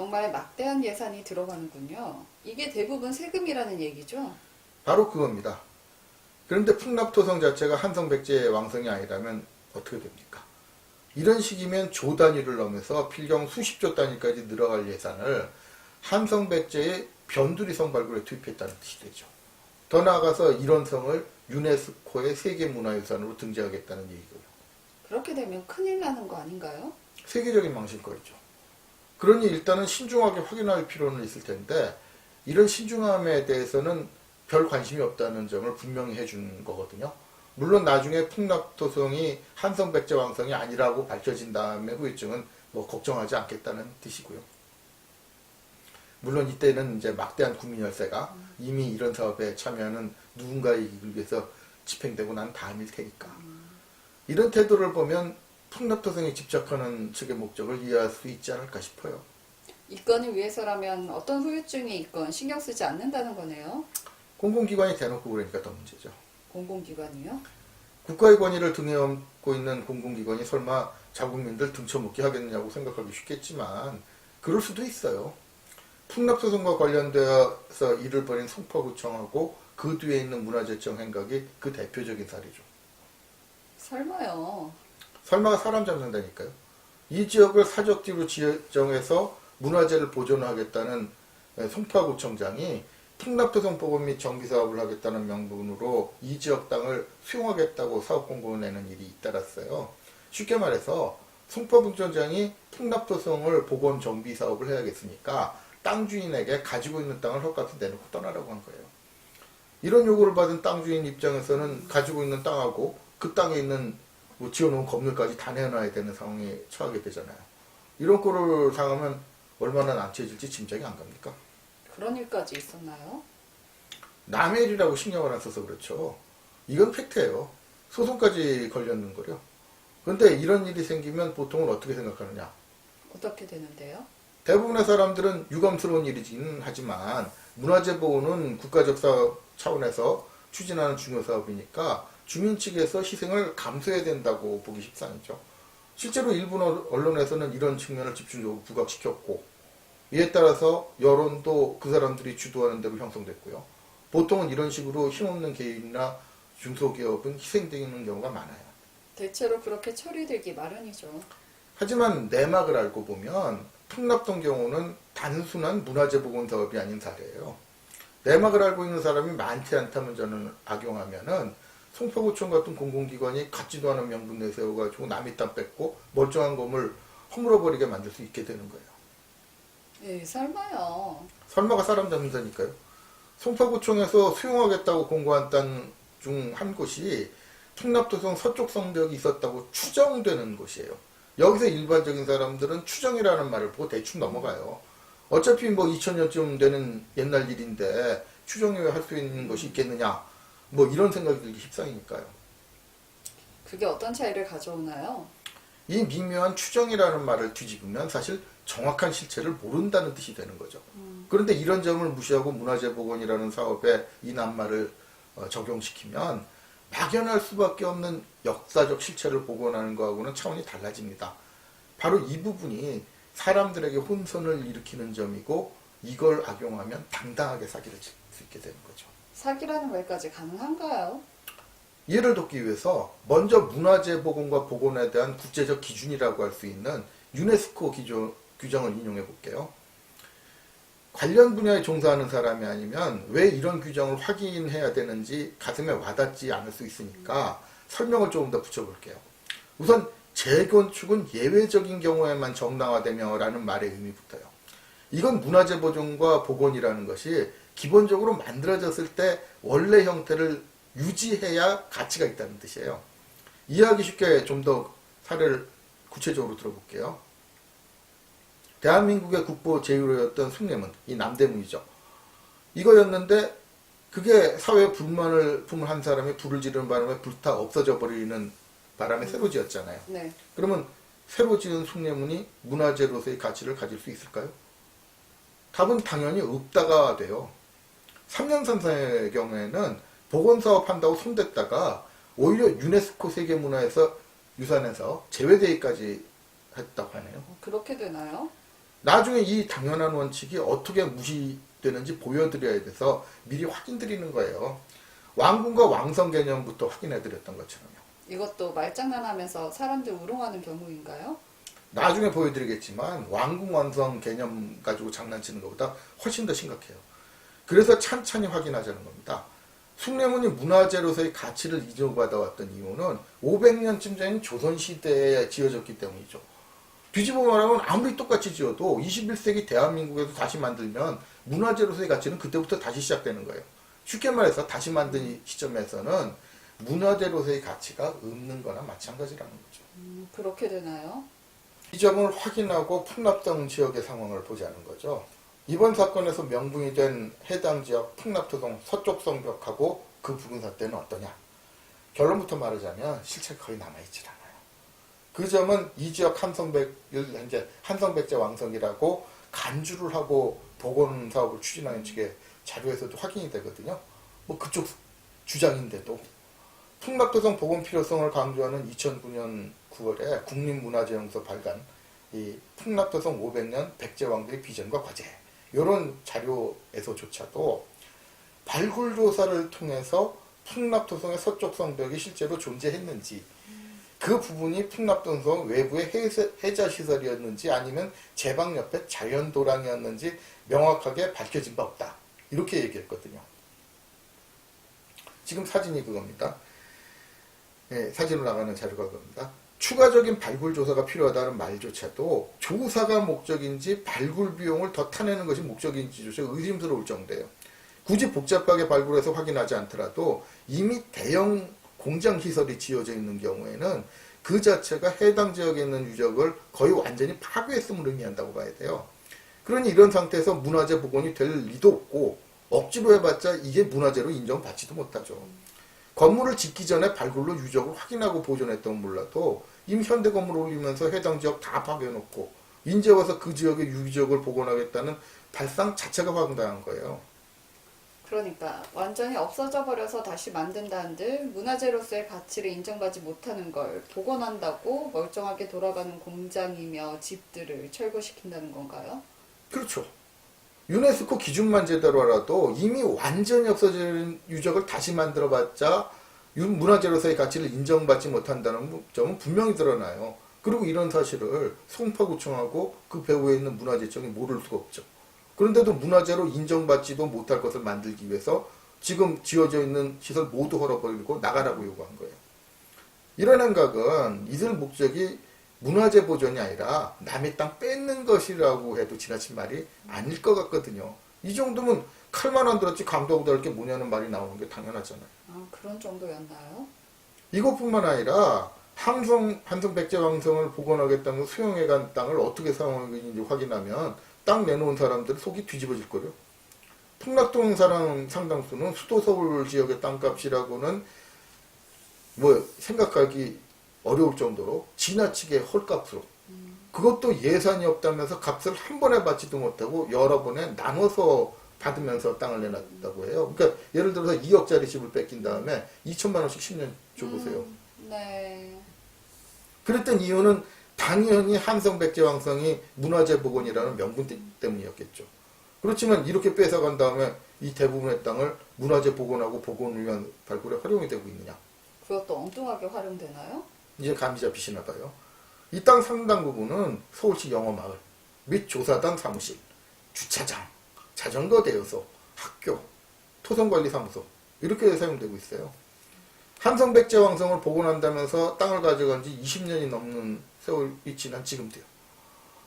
정말 막대한 예산이 들어가는군요. 이게 대부분 세금이라는 얘기죠? 바로 그겁니다. 그런데 풍납토성 자체가 한성백제의 왕성이 아니라면 어떻게 됩니까? 이런 식이면 조 단위를 넘어서 필경 수십조 단위까지 늘어갈 예산을 한성백제의 변두리성 발굴에 투입했다는 뜻이 되죠. 더 나아가서 이런 성을 유네스코의 세계문화유산으로 등재하겠다는 얘기고요. 그렇게 되면 큰일 나는 거 아닌가요? 세계적인 망신거리죠. 그러니 일단은 신중하게 확인할 필요는 있을 텐데 이런 신중함에 대해서는 별 관심이 없다는 점을 분명히 해준 거거든요. 물론 나중에 풍납토성이 한성백제 왕성이 아니라고 밝혀진 다음에 후유증은 뭐 걱정하지 않겠다는 뜻이고요. 물론 이때는 이제 막대한 국민열세가 이미 이런 사업에 참여하는 누군가의 이익을 위해서 집행되고 난 다음일 테니까. 이런 태도를 보면 풍납토성이 집착하는 측의 목적을 이해할 수 있지 않을까 싶어요. 이건을 위해서라면 어떤 후유증이 있건 신경 쓰지 않는다는 거네요. 공공기관이 대놓고 그러니까 더 문제죠. 공공기관이요? 국가의 권위를 등에 업고 있는 공공기관이 설마 자국민들 등쳐먹게 하겠느냐고 생각하기 쉽겠지만 그럴 수도 있어요. 풍납소송과 관련되어서 일을 벌인 송파구청하고 그 뒤에 있는 문화재청 행각이 그 대표적인 사례죠. 설마요. 설마가 사람 잡는다니까요. 이 지역을 사적지로 지정해서 문화재를 보존하겠다는 송파구청장이 풍납토성보건 및 정비사업을 하겠다는 명분으로 이 지역 땅을 수용하겠다고 사업공고를 내는 일이 잇따랐어요. 쉽게 말해서 송파구청장이 풍납토성을 보건 정비사업을 해야겠으니까 땅 주인에게 가지고 있는 땅을 헛값에 내놓고 떠나라고 한 거예요. 이런 요구를 받은 땅 주인 입장에서는 가지고 있는 땅하고 그 땅에 있는 뭐 지어놓은 건물까지 다 내놔야 되는 상황에 처하게 되잖아요. 이런 꼴을 당하면 얼마나 난처해질지 짐작이 안 갑니까? 그런 일까지 있었나요? 남의 일이라고 신경을 안 써서 그렇죠. 이건 팩트예요. 소송까지 걸렸는 거요. 그런데 이런 일이 생기면 보통은 어떻게 생각하느냐? 어떻게 되는데요? 대부분의 사람들은 유감스러운 일이긴 하지만 문화재 보호는 국가적 사업 차원에서 추진하는 중요 사업이니까 주민 측에서 희생을 감수해야 된다고 보기 십상이죠. 실제로 일부 언론에서는 이런 측면을 집중적으로 부각시켰고 이에 따라서 여론도 그 사람들이 주도하는 대로 형성됐고요. 보통은 이런 식으로 힘없는 개인이나 중소기업은 희생되는 경우가 많아요. 대체로 그렇게 처리되기 마련이죠. 하지만 내막을 알고 보면 풍납동 경우는 단순한 문화재 보건 사업이 아닌 사례예요. 내막을 알고 있는 사람이 많지 않다면 저는 악용하면은 송파구청 같은 공공기관이 같지도 않은 명분 내세워가지고 남의 땅 뺏고 멀쩡한 건물 허물어버리게 만들 수 있게 되는 거예요. 예, 설마요. 설마가 사람 잡는다니까요. 송파구청에서 수용하겠다고 공고한 땅 중 한 곳이 풍납토성 서쪽 성벽이 있었다고 추정되는 곳이에요. 여기서 일반적인 사람들은 추정이라는 말을 보고 대충 넘어가요. 어차피 뭐 2000년쯤 되는 옛날 일인데 추정이 할 수 있는 것이 있겠느냐. 뭐 이런 생각이 들기 십상이니까요. 그게 어떤 차이를 가져오나요? 이 미묘한 추정이라는 말을 뒤집으면 사실 정확한 실체를 모른다는 뜻이 되는 거죠. 그런데 이런 점을 무시하고 문화재 복원이라는 사업에 이 낱말을 적용시키면 막연할 수밖에 없는 역사적 실체를 복원하는 거하고는 차원이 달라집니다. 바로 이 부분이 사람들에게 혼선을 일으키는 점이고 이걸 악용하면 당당하게 사기를 칠 수 있게 되는 거죠. 사기라는 말까지 가능한가요? 이해를 돕기 위해서 먼저 문화재 복원과 복원에 대한 국제적 기준이라고 할 수 있는 유네스코 규정을 인용해 볼게요. 관련 분야에 종사하는 사람이 아니면 왜 이런 규정을 확인해야 되는지 가슴에 와닿지 않을 수 있으니까 설명을 조금 더 붙여볼게요. 우선 재건축은 예외적인 경우에만 정당화되며 라는 말의 의미부터요. 이건 문화재 보존과 복원이라는 것이 기본적으로 만들어졌을 때 원래 형태를 유지해야 가치가 있다는 뜻이에요. 이해하기 쉽게 좀 더 사례를 구체적으로 들어볼게요. 대한민국의 국보 제1호였던 숭례문, 이 남대문이죠. 이거였는데 그게 사회에 불만을 품은 사람이 불을 지르는 바람에 불타 없어져 버리는 바람에 새로 지었잖아요. 네. 그러면 새로 지은 숭례문이 문화재로서의 가치를 가질 수 있을까요? 답은 당연히 없다가 돼요. 3년 선사의 경우에는 복원사업 한다고 손댔다가 오히려 유네스코 세계문화유산에서 제외되기까지 했다고 하네요. 그렇게 되나요? 나중에 이 당연한 원칙이 어떻게 무시되는지 보여드려야 돼서 미리 확인드리는 거예요. 왕궁과 왕성 개념부터 확인해드렸던 것처럼요. 이것도 말장난하면서 사람들 우롱하는 경우인가요? 나중에 보여드리겠지만 왕궁 왕성 개념 가지고 장난치는 것보다 훨씬 더 심각해요. 그래서 찬찬히 확인하자는 겁니다. 숭례문이 문화재로서의 가치를 인정받아왔던 이유는 500년쯤 전인 조선시대에 지어졌기 때문이죠. 뒤집어 말하면 아무리 똑같이 지어도 21세기 대한민국에서 다시 만들면 문화재로서의 가치는 그때부터 다시 시작되는 거예요. 쉽게 말해서 다시 만든 시점에서는 문화재로서의 가치가 없는 거나 마찬가지라는 거죠. 그렇게 되나요? 이 점을 확인하고 풍납동 지역의 상황을 보자는 거죠. 이번 사건에서 명분이 된 해당 지역 풍납토동 서쪽 성벽하고 그 부근 사태는 어떠냐? 결론부터 말하자면 실체가 거의 남아있질 않아요. 그 점은 이 지역 현재 한성백제 왕성이라고 간주를 하고 복원 사업을 추진하는 측의 자료에서도 확인이 되거든요. 뭐 그쪽 주장인데도 풍납토성 복원 필요성을 강조하는 2009년 9월에 국립문화재연구소 발간 이 풍납토성 500년 백제왕들의 비전과 과제 이런 자료에서조차도 발굴 조사를 통해서 풍납토성의 서쪽 성벽이 실제로 존재했는지 그 부분이 풍납토성 외부의 해자시설이었는지 아니면 제방 옆에 자연도랑이었는지 명확하게 밝혀진 바 없다. 이렇게 얘기했거든요. 지금 사진이 그겁니다. 네, 사진으로 나가는 자료가 그겁니다. 추가적인 발굴 조사가 필요하다는 말조차도 조사가 목적인지 발굴 비용을 더 타내는 것이 목적인지조차 의심스러울 정도예요. 굳이 복잡하게 발굴해서 확인하지 않더라도 이미 대형 공장 시설이 지어져 있는 경우에는 그 자체가 해당 지역에 있는 유적을 거의 완전히 파괴했음을 의미한다고 봐야 돼요. 그러니 이런 상태에서 문화재 복원이 될 리도 없고 억지로 해봤자 이게 문화재로 인정받지도 못하죠. 건물을 짓기 전에 발굴로 유적을 확인하고 보존했던 몰라도 이미 현대 건물을 올리면서 해당 지역 다 파괴해놓고 인제 와서 그 지역의 유적을 복원하겠다는 발상 자체가 황당한 거예요. 그러니까 완전히 없어져 버려서 다시 만든다 한들 문화재로서의 가치를 인정받지 못하는 걸 복원한다고 멀쩡하게 돌아가는 공장이며 집들을 철거시킨다는 건가요? 그렇죠. 유네스코 기준만 제대로 알아도 이미 완전히 없어진 유적을 다시 만들어봤자 문화재로서의 가치를 인정받지 못한다는 점은 분명히 드러나요. 그리고 이런 사실을 송파구청하고 그 배후에 있는 문화재청이 모를 수가 없죠. 그런데도 문화재로 인정받지도 못할 것을 만들기 위해서 지금 지어져 있는 시설 모두 헐어버리고 나가라고 요구한 거예요. 이런 행각은 이들 목적이 문화재 보존이 아니라 남의 땅 뺏는 것이라고 해도 지나친 말이 아닐 것 같거든요. 이 정도면 칼만 안 들었지 강도하고 다를 게 뭐냐는 말이 나오는 게 당연하잖아요. 아, 그런 정도였나요? 이것뿐만 아니라 한성 백제왕성을 복원하겠다는 수용해간 땅을 어떻게 사용하고 있는지 확인하면 땅 내놓은 사람들 속이 뒤집어질 거예요. 풍락동 사람 상당수는 수도 서울 지역의 땅값이라고는 뭐 생각하기 어려울 정도로 지나치게 헐값으로 그것도 예산이 없다면서 값을 한 번에 받지도 못하고 여러 번에 나눠서 받으면서 땅을 내놨다고 해요. 그러니까 예를 들어서 2억짜리 집을 뺏긴 다음에 2천만 원씩 10년 줘보세요. 네. 그랬던 이유는 당연히 한성백제왕성이 문화재 복원이라는 명분 때문이었겠죠. 그렇지만 이렇게 뺏어간 다음에 이 대부분의 땅을 문화재 복원하고 복원을 위한 발굴에 활용이 되고 있느냐. 그것도 엉뚱하게 활용되나요? 이제 감이 잡히시나 봐요. 이 땅 상당 부분은 서울시 영어마을 및 조사단 사무실, 주차장, 자전거 대여소, 학교, 토성관리사무소 이렇게 사용되고 있어요. 한성백제왕성을 복원한다면서 땅을 가져간 지 20년이 넘는 세월이 지난 지금도요.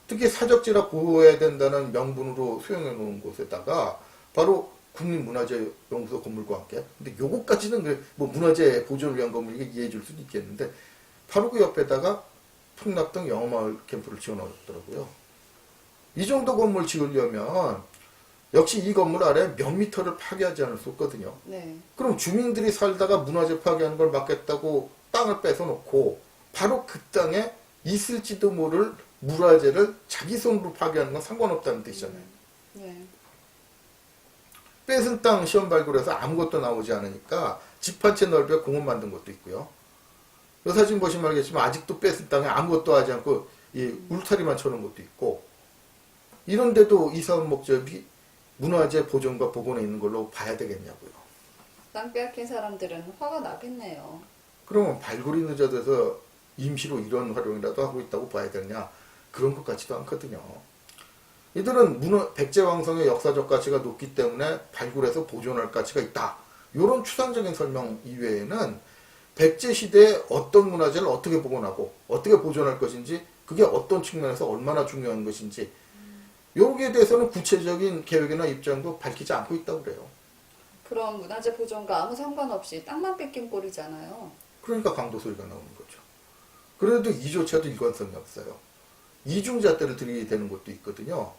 특히 사적지라 보호해야 된다는 명분으로 수용해 놓은 곳에다가 바로 국립문화재연구소 건물과 함께 근데 요것까지는 뭐 문화재 보존을 위한 건물이니까 이해해 줄 수는 있겠는데 바로 그 옆에다가 풍납동 영어마을 캠프를 지어놨더라고요. 이 정도 건물 지으려면 역시 이 건물 아래 몇 미터를 파괴하지 않을 수 없거든요. 네. 그럼 주민들이 살다가 문화재 파괴하는 걸 막겠다고 땅을 뺏어놓고 바로 그 땅에 있을지도 모를 문화재를 자기 손으로 파괴하는 건 상관없다는 뜻이잖아요. 네. 뺏은 땅 시험 발굴해서 아무것도 나오지 않으니까 집 한 채 넓혀 공원 만든 것도 있고요. 이 사진 보시면 알겠지만 아직도 뺏은 땅에 아무것도 하지 않고 이 울타리만 쳐놓은 것도 있고 이런데도 이 사업 목적이 문화재 보존과 복원에 있는 걸로 봐야 되겠냐고요. 땅 빼앗긴 사람들은 화가 나겠네요. 그러면 발굴이 늦어져서 임시로 이런 활용이라도 하고 있다고 봐야 되느냐? 그런 것 같지도 않거든요. 이들은 백제왕성의 역사적 가치가 높기 때문에 발굴해서 보존할 가치가 있다. 이런 추상적인 설명 이외에는 백제시대에 어떤 문화재를 어떻게 복원하고 어떻게 보존할 것인지, 그게 어떤 측면에서 얼마나 중요한 것인지, 여기에 대해서는 구체적인 계획이나 입장도 밝히지 않고 있다고 그래요. 그럼 문화재 보존과 아무 상관없이 땅만 뺏긴 꼴이잖아요. 그러니까 강도 소리가 나오는 거죠. 그래도 이조차도 일관성이 없어요. 이중잣대를 들이대는 것도 있거든요.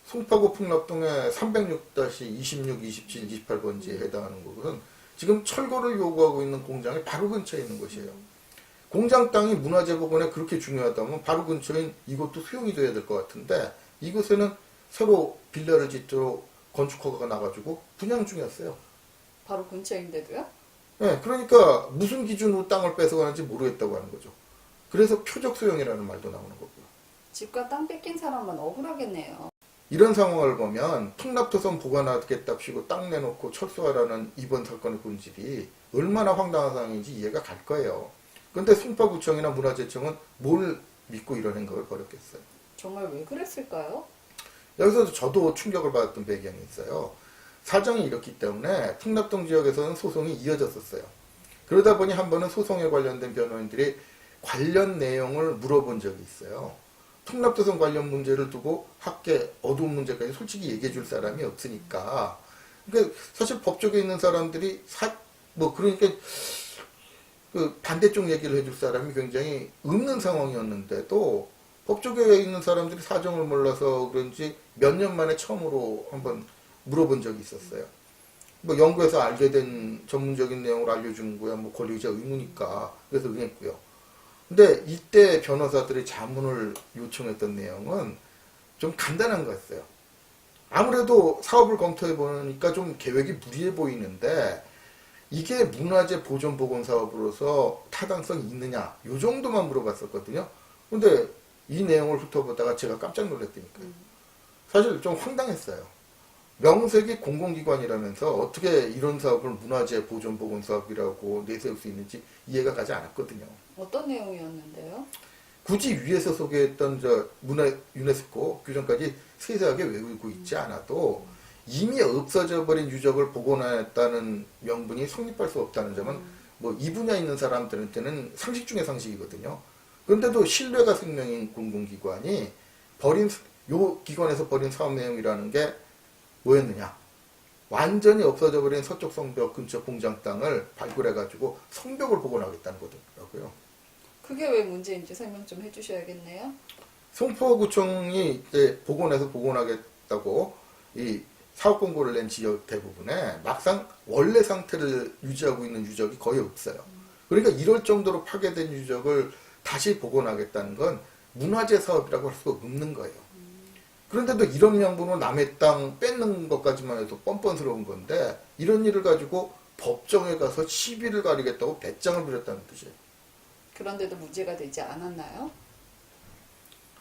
송파구 풍납동의 306-26, 27, 28번지에 해당하는 곳은 지금 철거를 요구하고 있는 공장이 바로 근처에 있는 곳이에요. 공장 땅이 문화재 복원에 그렇게 중요하다면 바로 근처인 이곳도 수용이 돼야 될 것 같은데, 이곳에는 새로 빌라를 짓도록 건축허가가 나가지고 분양 중이었어요. 바로 근처인데도요? 네, 그러니까 무슨 기준으로 땅을 뺏어가는지 모르겠다고 하는 거죠. 그래서 표적 수용이라는 말도 나오는 거고요. 집과 땅 뺏긴 사람만 억울하겠네요. 이런 상황을 보면 풍납토선 보관하겠답시고 땅 내놓고 철수하라는 이번 사건의 본질이 얼마나 황당한 상황인지 이해가 갈 거예요. 그런데 송파구청이나 문화재청은 뭘 믿고 이런 행각을 벌였겠어요. 정말 왜 그랬을까요? 여기서 저도 충격을 받았던 배경이 있어요. 사정이 이렇기 때문에 풍납동 지역에서는 소송이 이어졌었어요. 그러다 보니 한 번은 소송에 관련된 변호인들이 관련 내용을 물어본 적이 있어요. 풍납토선 관련 문제를 두고 학계 어두운 문제까지 솔직히 얘기해 줄 사람이 없으니까. 그러니까 사실 법조계에 있는 사람들이 그러니까 그 반대쪽 얘기를 해줄 사람이 굉장히 없는 상황이었는데도 법조계에 있는 사람들이 사정을 몰라서 그런지 몇 년 만에 처음으로 한번 물어본 적이 있었어요. 뭐 연구해서 알게 된 전문적인 내용을 알려주는 거야 뭐 권리자 의무니까. 그래서 응했고요. 근데 이때 변호사들이 자문을 요청했던 내용은 좀 간단한 거였어요. 아무래도 사업을 검토해 보니까 좀 계획이 무리해 보이는데 이게 문화재 보존 복원 사업으로서 타당성이 있느냐, 요 정도만 물어봤었거든요. 근데 이 내용을 훑어보다가 제가 깜짝 놀랐다니까요. 사실 좀 황당했어요. 명색이 공공기관이라면서 어떻게 이런 사업을 문화재 보존 복원 사업이라고 내세울 수 있는지 이해가 가지 않았거든요. 어떤 내용이었는데요? 굳이 위에서 소개했던 문화 유네스코 규정까지 세세하게 외우고 있지 않아도 이미 없어져 버린 유적을 복원했다는 명분이 성립할 수 없다는 점은 뭐 이 분야에 있는 사람들한테는 상식 중의 상식이거든요. 그런데도 신뢰가 생명인 공공기관이 요 기관에서 벌인 사업 내용이라는 게 뭐였느냐? 완전히 없어져 버린 서쪽 성벽 근처 공장 땅을 발굴해가지고 성벽을 복원하겠다는 거더라고요. 그게 왜 문제인지 설명 좀 해주셔야겠네요. 송파구청이 이제 복원하겠다고 이 사업 공고를 낸 지역 대부분에 막상 원래 상태를 유지하고 있는 유적이 거의 없어요. 그러니까 이럴 정도로 파괴된 유적을 다시 복원하겠다는 건 문화재 사업이라고 할 수가 없는 거예요. 그런데도 이런 명분으로 남의 땅 뺏는 것까지만 해도 뻔뻔스러운 건데 이런 일을 가지고 법정에 가서 시비를 가리겠다고 배짱을 부렸다는 뜻이에요. 그런데도 문제가 되지 않았나요?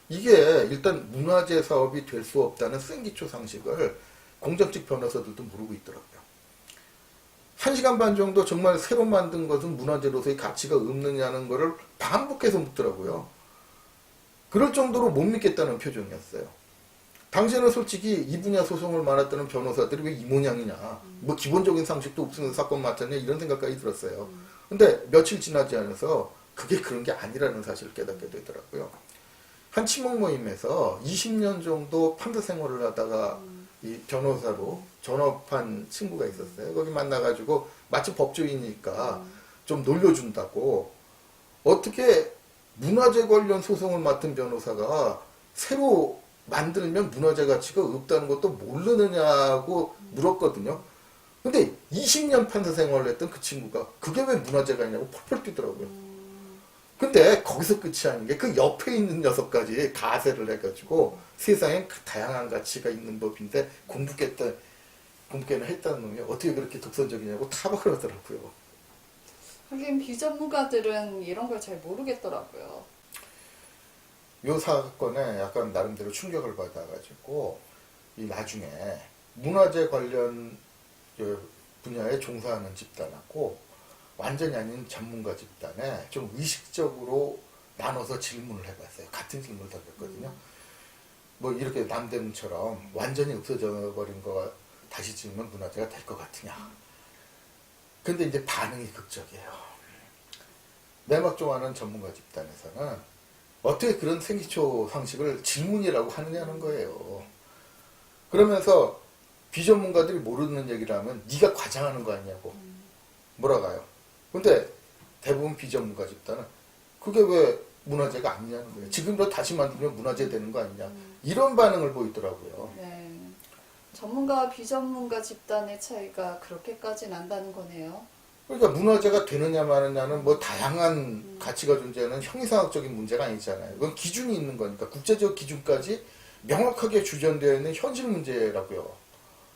이게 일단 문화재 사업이 될 수 없다는 생기초 상식을 공정직 변호사들도 모르고 있더라고요. 1시간 반 정도 정말 새로 만든 것은 문화재로서의 가치가 없느냐는 거를 반복해서 묻더라고요. 그럴 정도로 못 믿겠다는 표정이었어요. 당시에는 솔직히 이 분야 소송을 많았다는 변호사들이 왜 이 모양이냐, 뭐 기본적인 상식도 없으면서 사건 맡았냐 이런 생각까지 들었어요. 근데 며칠 지나지 않아서 그게 그런 게 아니라는 사실을 깨닫게 되더라고요. 한 친목 모임에서 20년 정도 판사 생활을 하다가 이 변호사로 전업한 친구가 있었어요. 거기 만나가지고 마치 법조인이니까 좀 놀려준다고 어떻게 문화재 관련 소송을 맡은 변호사가 새로 만들면 문화재 가치가 없다는 것도 모르느냐고 물었거든요. 근데 20년 판사 생활을 했던 그 친구가 그게 왜 문화재가 있냐고 펄펄 뛰더라고요. 근데 거기서 끝이 아닌 게 그 옆에 있는 녀석까지 가세를 해가지고 세상엔 그 다양한 가치가 있는 법인데 공부께는 했다는 놈이 어떻게 그렇게 독선적이냐고 타박을 하더라고요. 하긴 비전문가들은 이런 걸 잘 모르겠더라고요. 요 사건에 약간 나름대로 충격을 받아가지고 이 나중에 문화재 관련 분야에 종사하는 집단하고 완전히 아닌 전문가 집단에 좀 의식적으로 나눠서 질문을 해봤어요. 같은 질문을 던졌거든요. 뭐 이렇게 남대문처럼 완전히 없어져 버린 거가 다시 지으면 문화재가 될 것 같으냐. 근데 이제 반응이 극적이에요. 내막 좋아하는 전문가 집단에서는 어떻게 그런 생기초 상식을 질문이라고 하느냐는 거예요. 그러면서 비전문가들이 모르는 얘기를 하면 네가 과장하는 거 아니냐고 몰아가요. 근데 대부분 비전문가 집단은 그게 왜 문화재가 아니냐는 거예요. 지금도 다시 만들면 문화재 되는 거 아니냐. 이런 반응을 보이더라고요. 네. 전문가와 비전문가 집단의 차이가 그렇게까지 난다는 거네요. 그러니까 문화재가 되느냐 마느냐는 뭐 다양한 가치가 존재하는 형이상학적인 문제가 아니잖아요. 그건 기준이 있는 거니까 국제적 기준까지 명확하게 주전되어 있는 현실 문제라고요.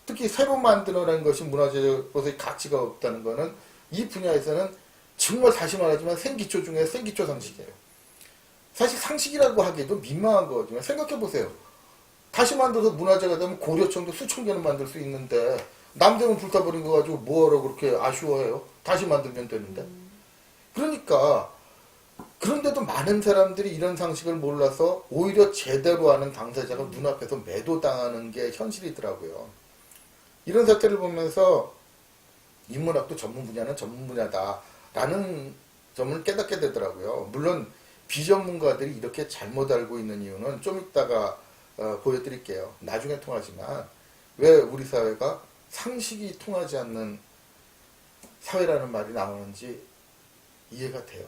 특히 새로 만들어낸 것이 문화재로서의 가치가 없다는 거는 이 분야에서는 정말 다시 말하지만 생기초 중에 생기초 상식이에요. 사실 상식이라고 하기에도 민망한 거지만 생각해보세요. 다시 만들어서 문화재가 되면 고려청도 수천 개는 만들 수 있는데 남대문 불타버린 거 가지고 뭐하러 그렇게 아쉬워해요? 다시 만들면 되는데. 그러니까 그런데도 많은 사람들이 이런 상식을 몰라서 오히려 제대로 하는 당사자가 눈앞에서 매도당하는 게 현실이더라고요. 이런 사태를 보면서 인문학도 전문 분야는 전문 분야다라는 점을 깨닫게 되더라고요. 물론 비전문가들이 이렇게 잘못 알고 있는 이유는 좀 이따가 보여드릴게요. 나중에 통하지만 왜 우리 사회가 상식이 통하지 않는 사회라는 말이 나오는지 이해가 돼요.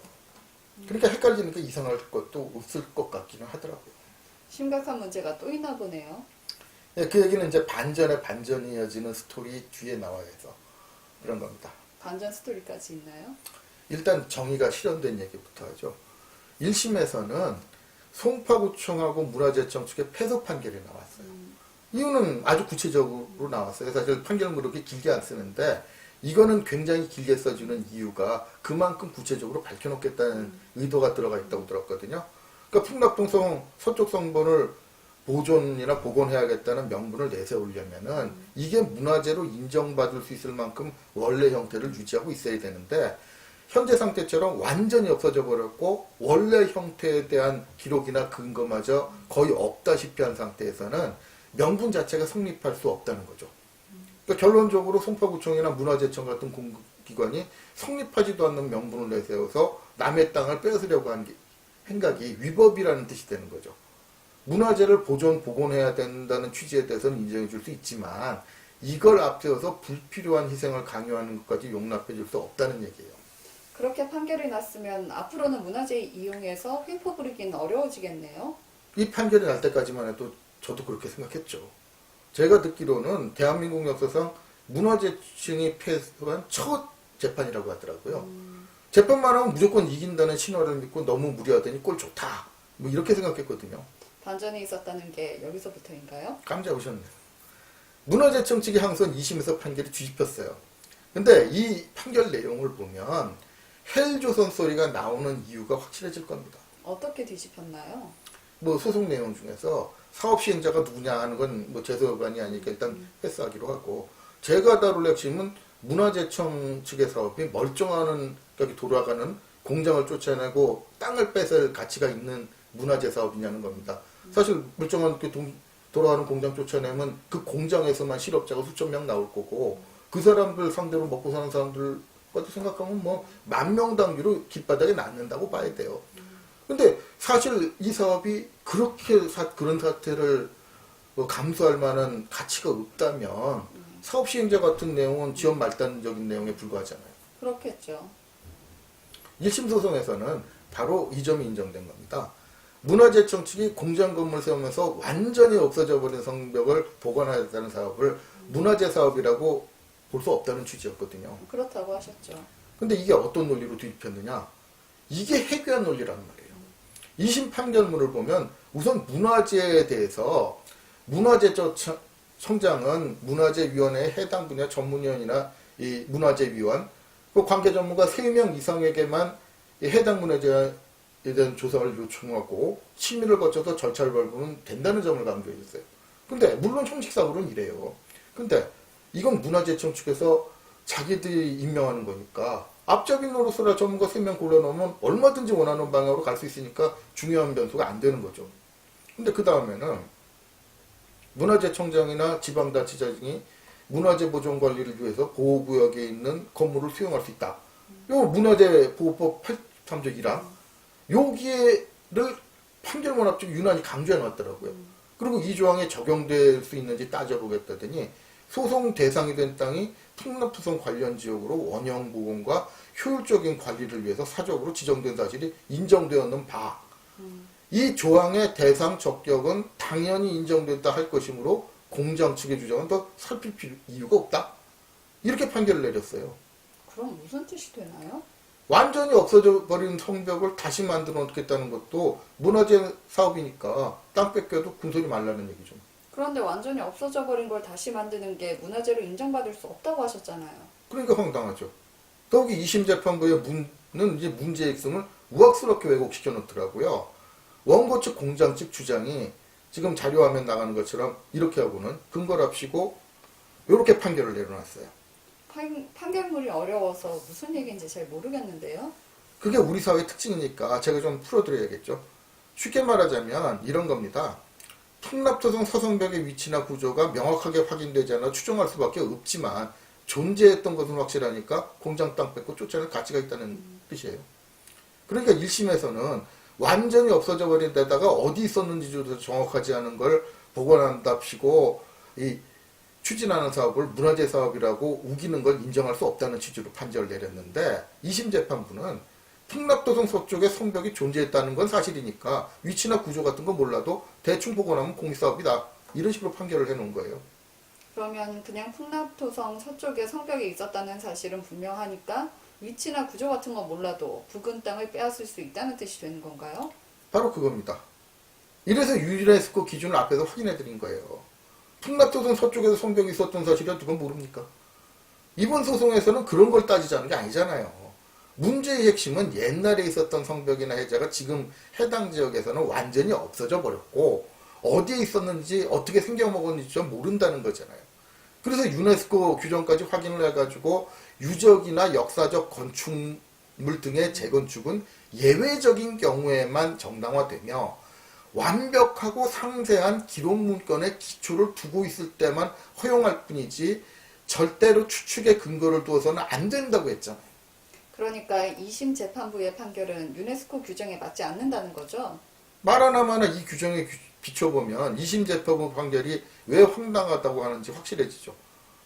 그러니까 헷갈리는 게 이상할 것도 없을 것 같기는 하더라고요. 심각한 문제가 또 있나 보네요. 네, 그 얘기는 이제 반전에 반전이 이어지는 스토리 뒤에 나와야 해서 그런 겁니다. 반전 스토리까지 있나요? 일단 정의가 실현된 얘기부터 하죠. 1심에서는 송파구청하고 문화재청 측의 패소 판결이 나왔어요. 이유는 아주 구체적으로 나왔어요. 사실 판결문 그렇게 길게 안 쓰는데 이거는 굉장히 길게 써주는 이유가 그만큼 구체적으로 밝혀놓겠다는 의도가 들어가 있다고 들었거든요. 그러니까 풍락동성 서쪽 성본을 보존이나 복원해야겠다는 명분을 내세우려면은 이게 문화재로 인정받을 수 있을 만큼 원래 형태를 유지하고 있어야 되는데 현재 상태처럼 완전히 없어져 버렸고 원래 형태에 대한 기록이나 근거마저 거의 없다시피 한 상태에서는 명분 자체가 성립할 수 없다는 거죠. 그러니까 결론적으로 송파구청이나 문화재청 같은 공기관이 성립하지도 않는 명분을 내세워서 남의 땅을 뺏으려고 한 행각이 위법이라는 뜻이 되는 거죠. 문화재를 보존, 복원해야 된다는 취지에 대해서는 인정해 줄 수 있지만 이걸 앞세워서 불필요한 희생을 강요하는 것까지 용납해 줄 수 없다는 얘기예요. 그렇게 판결이 났으면 앞으로는 문화재 이용해서 횡포 부리기는 어려워지겠네요. 이 판결이 날 때까지만 해도 저도 그렇게 생각했죠. 제가 듣기로는 대한민국 역사상 문화재청이 패소한 첫 재판이라고 하더라고요. 재판만 하면 무조건 이긴다는 신화를 믿고 너무 무리하더니 꼴 좋다. 뭐 이렇게 생각했거든요. 반전이 있었다는 게 여기서부터인가요? 깜짝오셨네요. 문화재청 측이 항소한 2심에서 판결이 뒤집혔어요. 근데 이 판결 내용을 보면 헬조선 소리가 나오는 이유가 확실해질 겁니다. 어떻게 뒤집혔나요? 뭐 소송 내용 중에서 사업 시행자가 누구냐 하는 건 뭐 제 소관이 아니니까 일단 패스하기로 하고 제가 다룰 핵심은 문화재청 측의 사업이 멀쩡한 여기 돌아가는 공장을 쫓아내고 땅을 뺏을 가치가 있는 문화재 사업이냐는 겁니다. 사실 멀쩡한 이렇게 돌아가는 공장 쫓아내면 그 공장에서만 실업자가 수천 명 나올 거고 그 사람들 상대로 먹고 사는 사람들 것도 생각하면 뭐 10,000명 단위로 길바닥에 낳는다고 봐야 돼요. 근데 사실 이 사업이 그렇게 그런 사태를 감수할 만한 가치가 없다면 사업 시행자 같은 내용은 지원 말단적인 내용에 불과하잖아요. 그렇겠죠. 1심 소송에서는 바로 이 점이 인정된 겁니다. 문화재청 측이 공장 건물 세우면서 완전히 없어져 버린 성벽을 복원하겠다는 사업을 문화재 사업이라고 볼 수 없다는 취지였거든요. 그렇다고 하셨죠. 근데 이게 어떤 논리로 뒤집혔느냐? 이게 해괴한 논리란 말이에요. 2심 판결문을 보면 우선 문화재에 대해서 문화재청장은 문화재위원회의 해당 분야 전문위원이나 이 문화재위원, 그 관계 전문가 3명 이상에게만 이 해당 문화재에 대한 조사를 요청하고 심의를 거쳐서 절차를 밟으면 된다는 점을 강조했어요. 근데 물론 형식상으로는 이래요. 근데 이건 문화재청 측에서 자기들이 임명하는 거니까 앞잡이노로서라 전문가 3명 골라놓으면 얼마든지 원하는 방향으로 갈 수 있으니까 중요한 변수가 안 되는 거죠. 근데 그 다음에는 문화재청장이나 지방자치장이 문화재 보존 관리를 위해서 보호구역에 있는 건물을 수용할 수 있다. 요 문화재보호법 83조 1항 여기를 판결문 앞쪽 유난히 강조해 놨더라고요. 그리고 이 조항에 적용될 수 있는지 따져보겠다더니 소송 대상이 된 땅이 풍납투성 관련 지역으로 원형 보건과 효율적인 관리를 위해서 사적으로 지정된 사실이 인정되었는 바. 이 조항의 대상 적격은 당연히 인정됐다 할 것이므로 공장 측의 주장은 더 살필 이유가 없다. 이렇게 판결을 내렸어요. 그럼 무슨 뜻이 되나요? 완전히 없어져 버린 성벽을 다시 만들어 놓겠다는 것도 문화재 사업이니까 땅 뺏겨도 군소리 말라는 얘기죠. 그런데 완전히 없어져 버린 걸 다시 만드는 게 문화재로 인정받을 수 없다고 하셨잖아요. 그러니까 황당하죠. 더욱이 2심 재판부의 문은 이제 문제의 핵심을 우악스럽게 왜곡시켜 놓더라고요. 원고 측 공장 측 주장이 지금 자료화면 나가는 것처럼 이렇게 하고는 근거를 합시고 이렇게 판결을 내려놨어요. 판결문이 어려워서 무슨 얘기인지 잘 모르겠는데요. 그게 우리 사회의 특징이니까 제가 좀 풀어드려야겠죠. 쉽게 말하자면 이런 겁니다. 풍납토성 서성벽의 위치나 구조가 명확하게 확인되지 않아 추정할 수밖에 없지만 존재했던 것은 확실하니까 공장 땅 뺏고 쫓아낼 가치가 있다는 뜻이에요. 그러니까 1심에서는 완전히 없어져 버린 데다가 어디 있었는지도 정확하지 않은 걸 복원한답시고 이 추진하는 사업을 문화재 사업이라고 우기는 걸 인정할 수 없다는 취지로 판결을 내렸는데 2심 재판부는 풍납도성 서쪽에 성벽이 존재했다는 건 사실이니까 위치나 구조 같은 거 몰라도 대충 복원하면 공익사업이다. 이런 식으로 판결을 해놓은 거예요. 그러면 그냥 풍납토성 서쪽에 성벽이 있었다는 사실은 분명하니까 위치나 구조 같은 거 몰라도 부근 땅을 빼앗을 수 있다는 뜻이 되는 건가요? 바로 그겁니다. 이래서 유네스코 기준을 앞에서 확인해드린 거예요. 풍납도성 서쪽에서 성벽이 있었던 사실을 누가 모릅니까? 이번 소송에서는 그런 걸 따지자는 게 아니잖아요. 문제의 핵심은 옛날에 있었던 성벽이나 해자가 지금 해당 지역에서는 완전히 없어져 버렸고 어디에 있었는지 어떻게 생겨먹었는지 좀 모른다는 거잖아요. 그래서 유네스코 규정까지 확인을 해가지고 유적이나 역사적 건축물 등의 재건축은 예외적인 경우에만 정당화되며 완벽하고 상세한 기록 문건의 기초를 두고 있을 때만 허용할 뿐이지 절대로 추측의 근거를 두어서는 안 된다고 했잖아요. 그러니까 2심 재판부의 판결은 유네스코 규정에 맞지 않는다는 거죠? 말 하나마나 이 규정에 비춰보면 2심 재판부 판결이 왜 황당하다고 하는지 확실해지죠.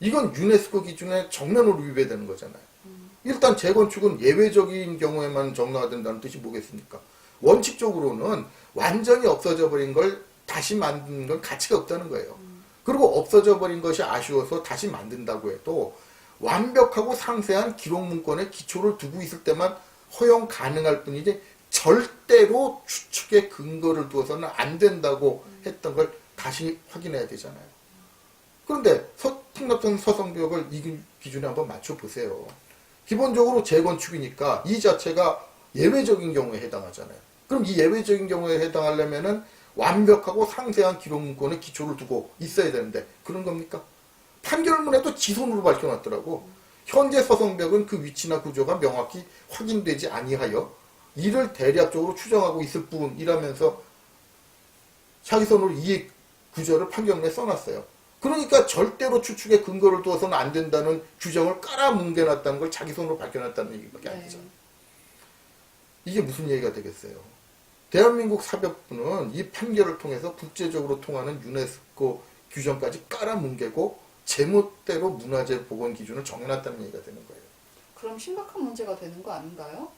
이건 유네스코 기준에 정면으로 위배되는 거잖아요. 일단 재건축은 예외적인 경우에만 정당화된다는 뜻이 뭐겠습니까? 원칙적으로는 완전히 없어져 버린 걸 다시 만드는 건 가치가 없다는 거예요. 그리고 없어져 버린 것이 아쉬워서 다시 만든다고 해도 완벽하고 상세한 기록 문건의 기초를 두고 있을 때만 허용 가능할 뿐이지 절대로 추측의 근거를 두어서는 안 된다고 했던 걸 다시 확인해야 되잖아요. 그런데 풍납토성 서성벽을 이 기준에 한번 맞춰보세요. 기본적으로 재건축이니까 이 자체가 예외적인 경우에 해당하잖아요. 그럼 이 예외적인 경우에 해당하려면은 완벽하고 상세한 기록 문건의 기초를 두고 있어야 되는데 그런 겁니까? 판결문에도 지손으로 밝혀놨더라고. 현재 서성벽은 그 위치나 구조가 명확히 확인되지 아니하여 이를 대략적으로 추정하고 있을 뿐이라면서 자기 손으로 이 구조를 판결문에 써놨어요. 그러니까 절대로 추측의 근거를 두어서는 안 된다는 규정을 깔아뭉개놨다는 걸 자기 손으로 밝혀놨다는 얘기밖에 안 되잖아요. 이게 무슨 얘기가 되겠어요? 대한민국 사법부는 이 판결을 통해서 국제적으로 통하는 유네스코 규정까지 깔아뭉개고 제멋대로 문화재 복원 기준을 정해놨다는 얘기가 되는 거예요. 그럼 심각한 문제가 되는 거 아닌가요?